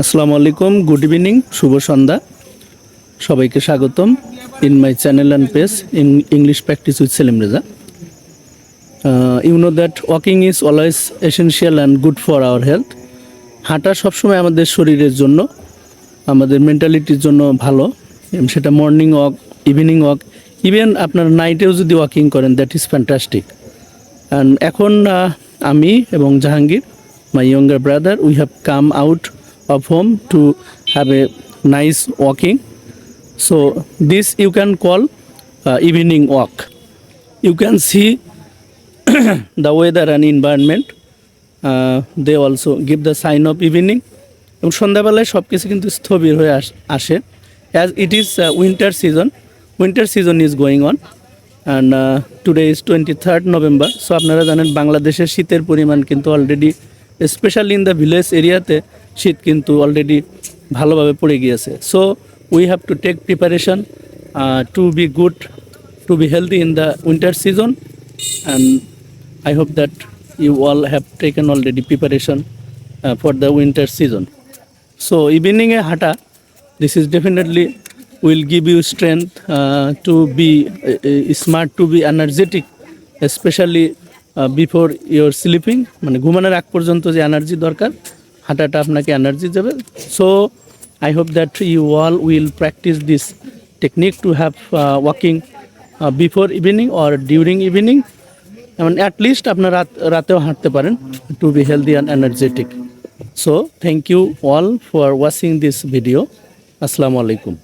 আসসালামু আলাইকুম, good evening, শুভ সন্ধ্যা। সবাইকে স্বাগতম in my channel and page English practice with Salim Reza. You know that walking is always essential and good for our health. হাঁটা সবসময় আমাদের শরীরের জন্য, আমাদের মেন্টালিটির জন্য ভালো। সেটা morning walk, evening walk, even আপনার নাইটেও যদি ওয়াকিং করেন, দ্যাট ইজ ফ্যান্টাস্টিক। অ্যান্ড এখন আমি এবং Jahangir, my younger brother, we have come out of home to have a nice walking. So this you can call evening walk. You can see the weather and environment. They also give the sign of evening. এবং সন্ধ্যাবেলায় সব কিছু কিন্তু স্থবির হয়ে আসে, as it is winter season is going on. And today is 23rd November. So আপনারা জানেন বাংলাদেশের শীতের পরিমাণ কিন্তু already, specially in the village এরিয়াতে শীত কিন্তু অলরেডি ভালোভাবে পড়ে গিয়েছে। So we have to take preparation to be good, to be healthy in the winter season. And I hope that you all have taken already preparation for the winter season. So ইভিনিংয়ে হাঁটা, this is definitely will give you strength to be smart, to be energetic, especially before your sleeping. মানে ঘুমানোর আগ পর্যন্ত যে energy দরকার, হাঁটাটা আপনাকে এনার্জি দেবে। So I hope that you all will practise this technique to have walking before evening or during evening, এবং অ্যাটলিস্ট আপনার রাতেও হাঁটতে পারেন to be healthy and energetic. So thank you all for watching this video. Assalamu alaikum.